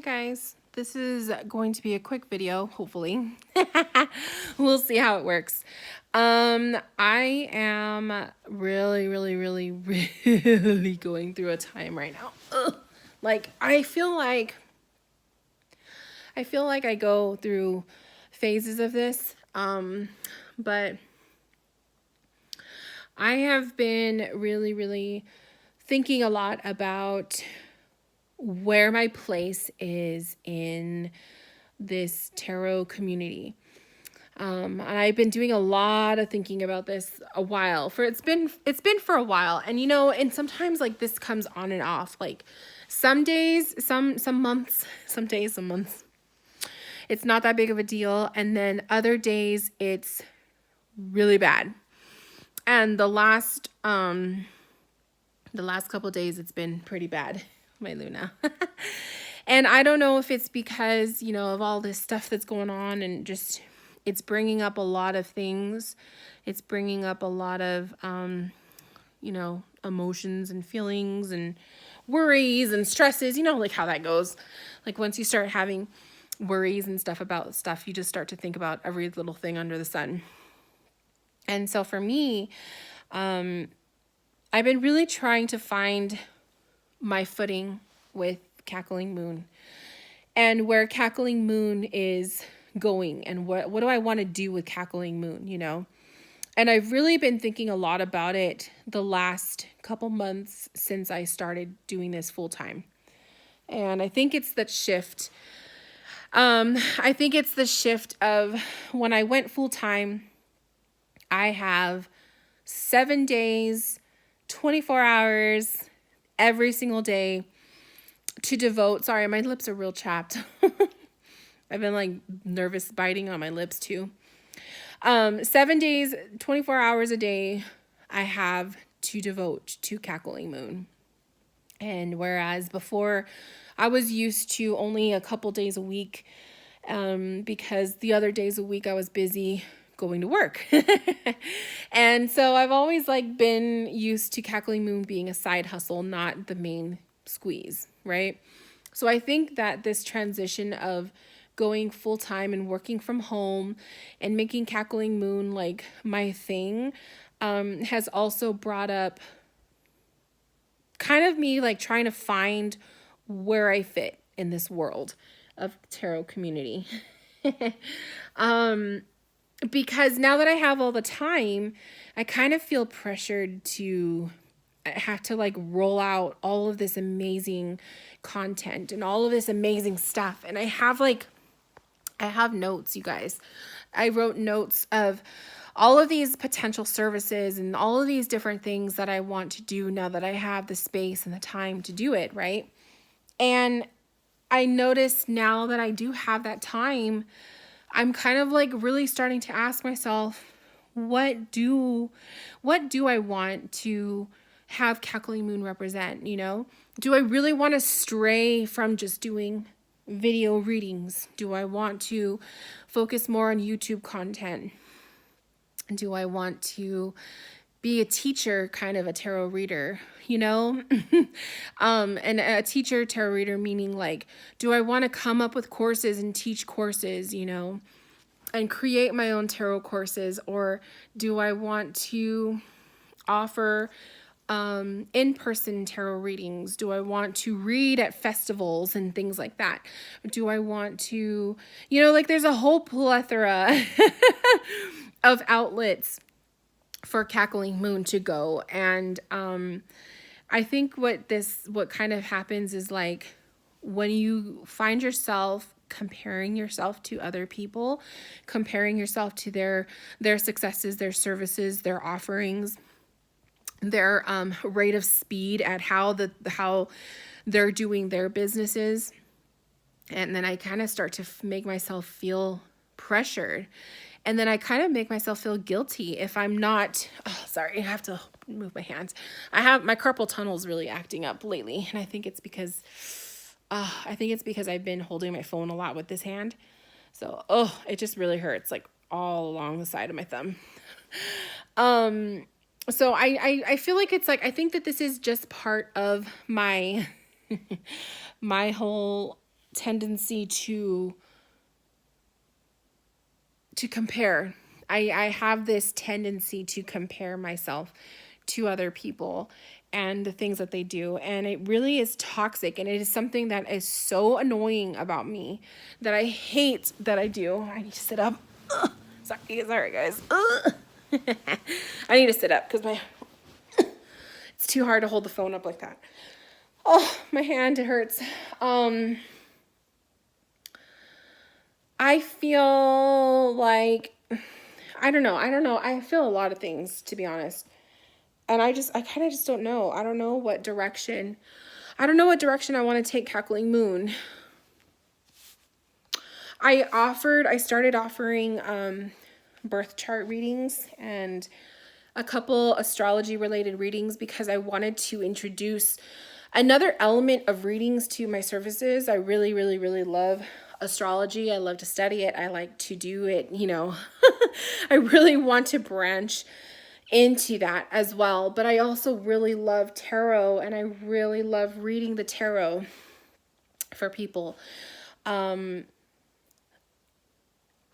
guys, this is going to be a quick video, hopefully. We'll see how it works. I am really going through a time right now. Ugh. Like I feel like I go through phases of this. But I have been really thinking a lot about where my place is in this tarot community. And I've been doing a lot of thinking about this a while. It's been for a while. And and sometimes like this comes on and off. Like some days, some months, some days, some months, it's not that big of a deal. And then other days it's really bad. And the last couple of days it's been pretty bad, my Luna. And I don't know if it's because, of all this stuff that's going on and just it's bringing up a lot of things. It's bringing up a lot of emotions and feelings and worries and stresses, like how that goes. Like once you start having worries and stuff about stuff, you just start to think about every little thing under the sun. And so for me, I've been really trying to find my footing with Cackling Moon and where Cackling Moon is going and what do I want to do with Cackling Moon, And I've really been thinking a lot about it the last couple months since I started doing this full time. And I think it's that shift. I think it's the shift of when I went full time, I have 7 days, 24 hours, every single day to devote. Sorry, my lips are real chapped. I've been like nervous biting on my lips too. 7 days, 24 hours a day, I have to devote to Cackling Moon. And whereas before I was used to only a couple days a week, because the other days a week I was busy going to work. And so I've always been used to Cackling Moon being a side hustle, not the main squeeze, right? So I think that this transition of going full time and working from home and making Cackling Moon my thing has also brought up kind of me trying to find where I fit in this world of tarot community. Because now that I have all the time, I kind of feel pressured to have to roll out all of this amazing content and all of this amazing stuff. And I have notes, you guys. I wrote notes of all of these potential services and all of these different things that I want to do now that I have the space and the time to do it, right? And I notice now that I do have that time, I'm kind of really starting to ask myself, what do I want to have Cackling Moon represent, Do I really want to stray from just doing video readings? Do I want to focus more on YouTube content? Do I want to be a teacher, kind of a tarot reader, and a teacher tarot reader meaning do I want to come up with courses and teach courses, and create my own tarot courses? Or do I want to offer in-person tarot readings? Do I want to read at festivals and things like that? Do I want to, there's a whole plethora of outlets for Cackling Moon to go. And I think what kind of happens is when you find yourself comparing yourself to other people, comparing yourself to their successes, their services, their offerings, their rate of speed at how they're doing their businesses. And then I kind of start to make myself feel pressured. And then I kind of make myself feel guilty if I'm not, sorry, I have to move my hands. My carpal tunnel is really acting up lately. And I think it's because I've been holding my phone a lot with this hand. So, it just really hurts all along the side of my thumb. So I feel like it's I think that this is just part of my, my whole tendency to compare. I have this tendency to compare myself to other people and the things that they do. And it really is toxic. And it is something that is so annoying about me that I hate that I do. I need to sit up. Ugh. Sorry, guys. Ugh. I need to sit up because it's too hard to hold the phone up like that. Oh, my hand, it hurts. I feel like, I don't know. I feel a lot of things, to be honest. And I kind of just don't know. I don't know what direction I want to take Cackling Moon. I started offering birth chart readings and a couple astrology related readings because I wanted to introduce another element of readings to my services. I really, really, really love astrology. I love to study it. I like to do it, I really want to branch into that as well. But I also really love tarot, and I really love reading the tarot for people.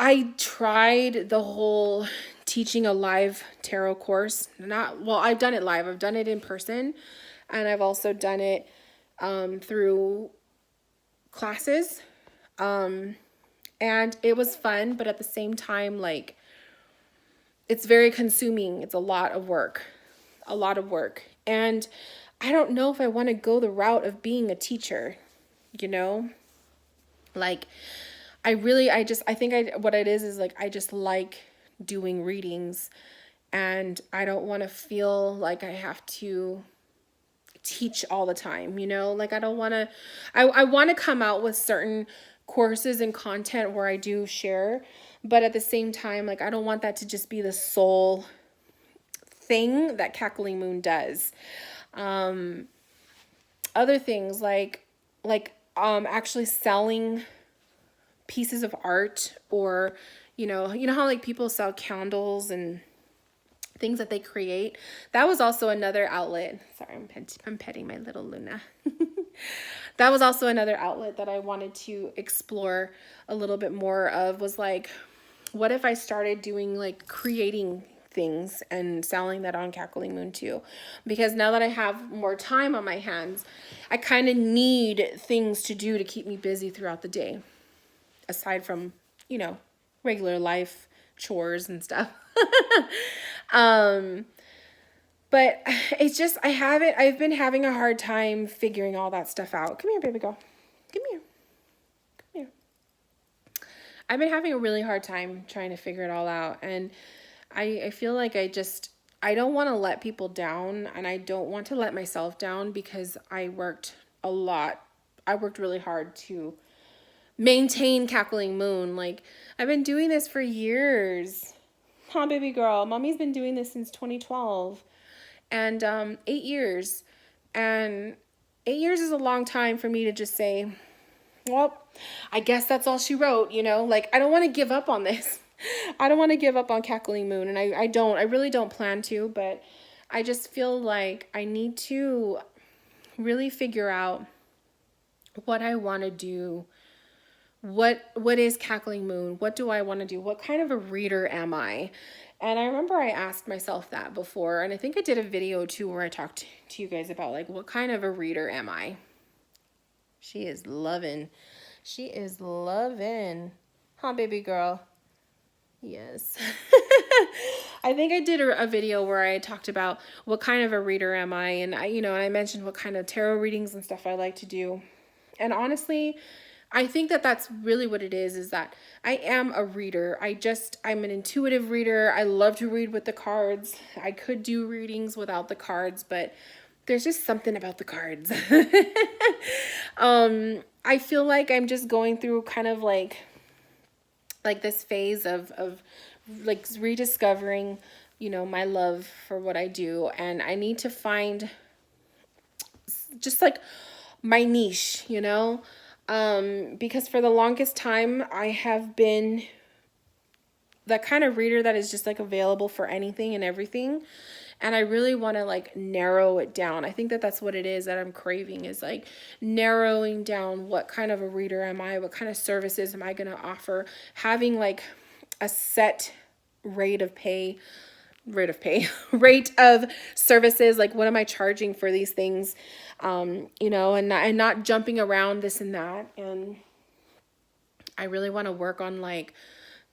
I tried the whole teaching a live tarot course. I've done it live. I've done it in person, and I've also done it through classes. And it was fun, but at the same time, like, it's very consuming. It's a lot of work. And I don't know if I want to go the route of being a teacher, Like, what it is like, I just like doing readings, and I don't want to feel like I have to teach all the time, Like, I don't want to, I want to come out with certain courses and content where I do share, but at the same time, like, I don't want that to just be the sole thing that Cackling Moon does. Other things like actually selling pieces of art, or how like people sell candles and things that they create. That was also another outlet. Sorry, I'm petting my little Luna. That was also another outlet that I wanted to explore a little bit more of, was like, what if I started doing like creating things and selling that on Cackling Moon too? Because now that I have more time on my hands, I kind of need things to do to keep me busy throughout the day, aside from, regular life chores and stuff. But it's just, I've been having a hard time figuring all that stuff out. Come here, baby girl. Come here. I've been having a really hard time trying to figure it all out. And I feel like I don't want to let people down, and I don't want to let myself down, because I worked a lot. I worked really hard to maintain Cackling Moon. Like, I've been doing this for years. Huh, baby girl? Mommy's been doing this since 2012. And 8 years. And 8 years is a long time for me to just say, well, I guess that's all she wrote, Like, I don't want to give up on this. I don't want to give up on Cackling Moon. And I really don't plan to, but I just feel like I need to really figure out what I want to do. What is Cackling Moon? What do I want to do? What kind of a reader am I? And I remember I asked myself that before, and I think I did a video too where I talked to you guys about, like, what kind of a reader am I? She is loving. Huh, baby girl? Yes. I think I did a video where I talked about what kind of a reader am I, and I mentioned what kind of tarot readings and stuff I like to do. And honestly, I think that that's really what it is that I am a reader. I'm an intuitive reader. I love to read with the cards. I could do readings without the cards, but there's just something about the cards. I feel like I'm just going through kind of like this phase of like rediscovering, my love for what I do. And I need to find just like my niche, because for the longest time I have been that kind of reader that is just like available for anything and everything. And I really want to like narrow it down. I think that that's what it is that I'm craving, is like narrowing down what kind of a reader am I, what kind of services am I going to offer, having like a set rate of pay, rate of services, like what am I charging for these things, you know, and not jumping around this and that. And I really want to work on like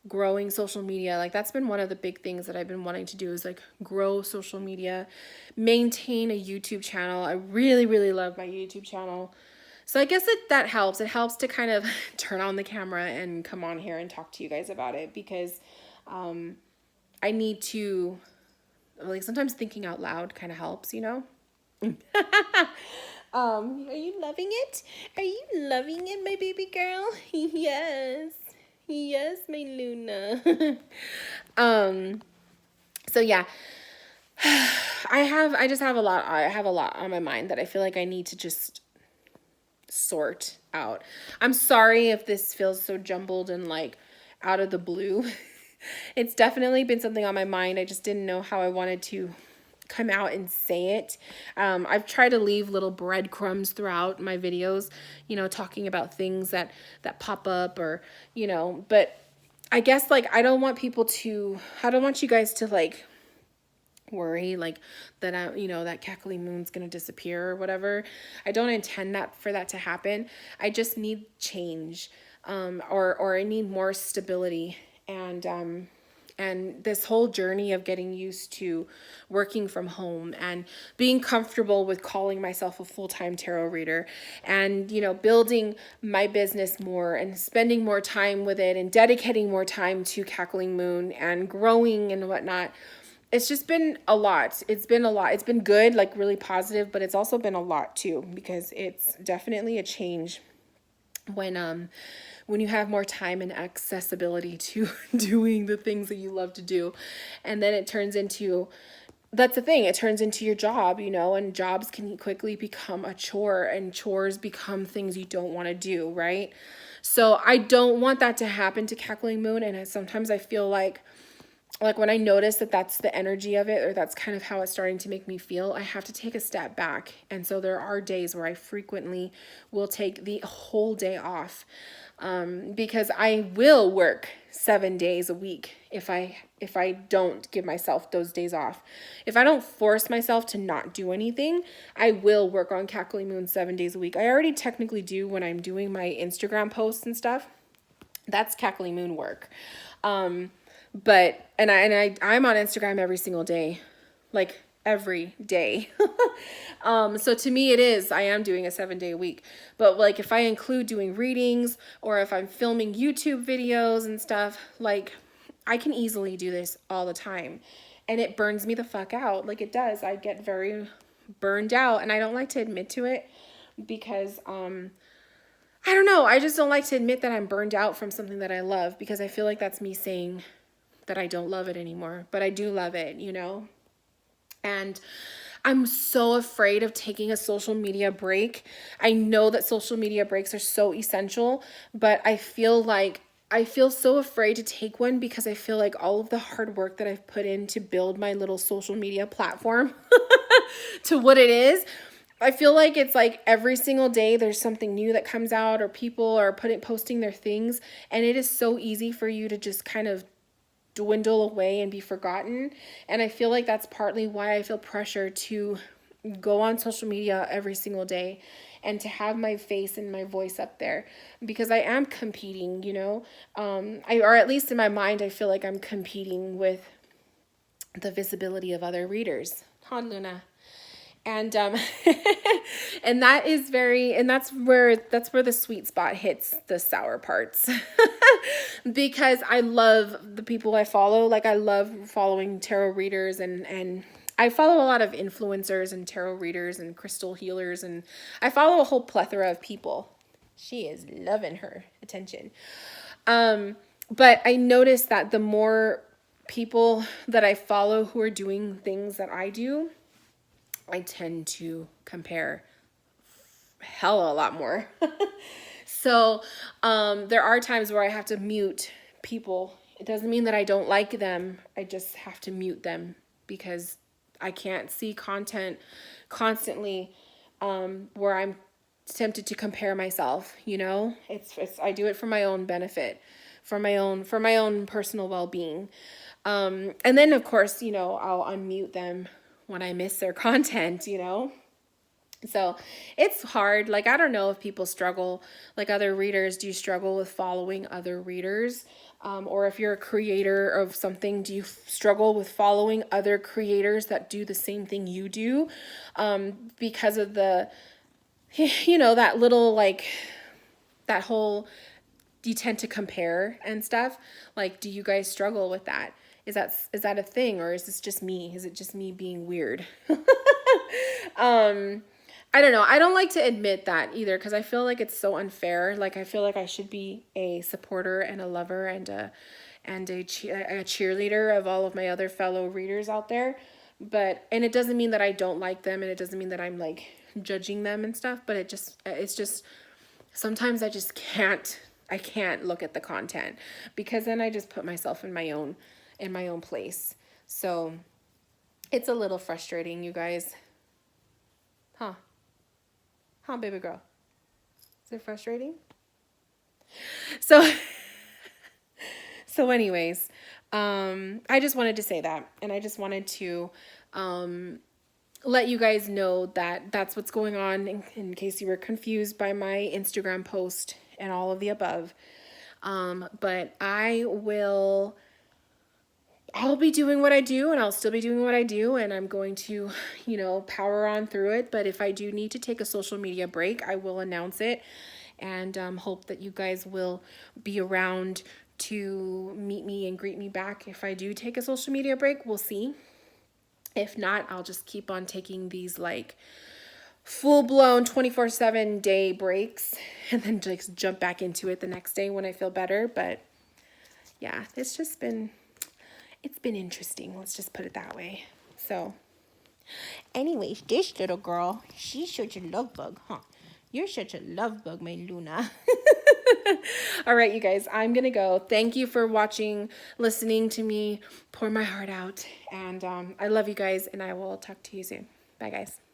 growing social media. Like that's been one of the big things that I've been wanting to do, is like grow social media, maintain a YouTube channel. I really, really love my YouTube channel. So I guess that helps. It helps to kind of turn on the camera and come on here and talk to you guys about it, because I need to, like, sometimes thinking out loud kind of helps, you know? Are you loving it? Are you loving it, my baby girl? Yes. Yes, my Luna. So yeah. I just have a lot. I have a lot on my mind that I feel like I need to just sort out. I'm sorry if this feels so jumbled and like out of the blue. It's definitely been something on my mind. I just didn't know how I wanted to come out and say it. I've tried to leave little breadcrumbs throughout my videos, you know, talking about things that pop up, or, you know, but I guess like I don't want you guys to like worry like that you know, that Cackling Moon's gonna disappear or whatever. I don't intend for that to happen. I just need change, or I need more stability, and this whole journey of getting used to working from home and being comfortable with calling myself a full-time tarot reader, and, you know, building my business more and spending more time with it and dedicating more time to Cackling Moon and growing and whatnot. It's just been a lot. It's been a lot. It's been good, like really positive, but it's also been a lot too, because it's definitely a change when you have more time and accessibility to doing the things that you love to do. And then it turns into, that's the thing, it turns into your job, you know, and jobs can quickly become a chore, and chores become things you don't want to do, right? So I don't want that to happen to Cackling Moon. And sometimes I feel like when I notice that that's the energy of it, or that's kind of how it's starting to make me feel, I have to take a step back. And so there are days where I frequently will take the whole day off, because I will work 7 days a week if I don't give myself those days off. If I don't force myself to not do anything, I will work on Cackling Moon 7 days a week. I already technically do when I'm doing my Instagram posts and stuff. That's Cackling Moon work. But I'm on Instagram every single day, like every day. So to me I am doing a 7-day week. But like if I include doing readings, or if I'm filming YouTube videos and stuff, like I can easily do this all the time, and it burns me the fuck out. Like it does. I get very burned out, and I don't like to admit to it, because I don't know. I just don't like to admit that I'm burned out from something that I love, because I feel like that's me saying that I don't love it anymore, but I do love it, you know? And I'm so afraid of taking a social media break. I know that social media breaks are so essential, but I feel so afraid to take one, because I feel like all of the hard work that I've put in to build my little social media platform to what it is, I feel like it's like every single day there's something new that comes out, or people are posting their things, and it is so easy for you to just kind of dwindle away and be forgotten. And I feel like that's partly why I feel pressure to go on social media every single day and to have my face and my voice up there, because I am competing, you know, or at least in my mind, I feel like I'm competing with the visibility of other readers. Han Luna. And and that's where the sweet spot hits the sour parts. Because I love the people I follow. Like I love following tarot readers, and I follow a lot of influencers and tarot readers and crystal healers, and I follow a whole plethora of people. She is loving her attention. But I noticed that the more people that I follow who are doing things that I do, I tend to compare hella a lot more. So there are times where I have to mute people. It doesn't mean that I don't like them. I just have to mute them, because I can't see content constantly where I'm tempted to compare myself, you know? It's I do it for my own benefit, for my own personal well-being. And then of course, you know, I'll unmute them when I miss their content, you know? So it's hard. Like, I don't know if people struggle, like other readers, do you struggle with following other readers? Or if you're a creator of something, do you struggle with following other creators that do the same thing you do? Because of the, you know, that little, like, that whole, you tend to compare and stuff. Like, do you guys struggle with that? Is that a thing, or is this just me? Is it just me being weird? I don't know. I don't like to admit that either because I feel like it's so unfair. Like, I feel like I should be a supporter and a lover and a cheerleader of all of my other fellow readers out there. And it doesn't mean that I don't like them, and it doesn't mean that I'm like judging them and stuff, but it's just sometimes I can't look at the content because then I just put myself in my own place. So it's a little frustrating, you guys. Huh, baby girl? Is it frustrating? So, anyways, I just wanted to say that, and I just wanted to let you guys know that that's what's going on in case you were confused by my Instagram post and all of the above. But I'll be doing what I do, and I'll still be doing what I do, and I'm going to, you know, power on through it. But if I do need to take a social media break, I will announce it, and hope that you guys will be around to meet me and greet me back. If I do take a social media break, we'll see. If not, I'll just keep on taking these like full-blown 24/7 day breaks and then just jump back into it the next day when I feel better. But yeah, it's been interesting. Let's just put it that way. So anyways, this little girl, she's such a love bug, huh? You're such a love bug, my Luna. All right, you guys, I'm going to go. Thank you for watching, listening to me pour my heart out. And I love you guys, and I will talk to you soon. Bye, guys.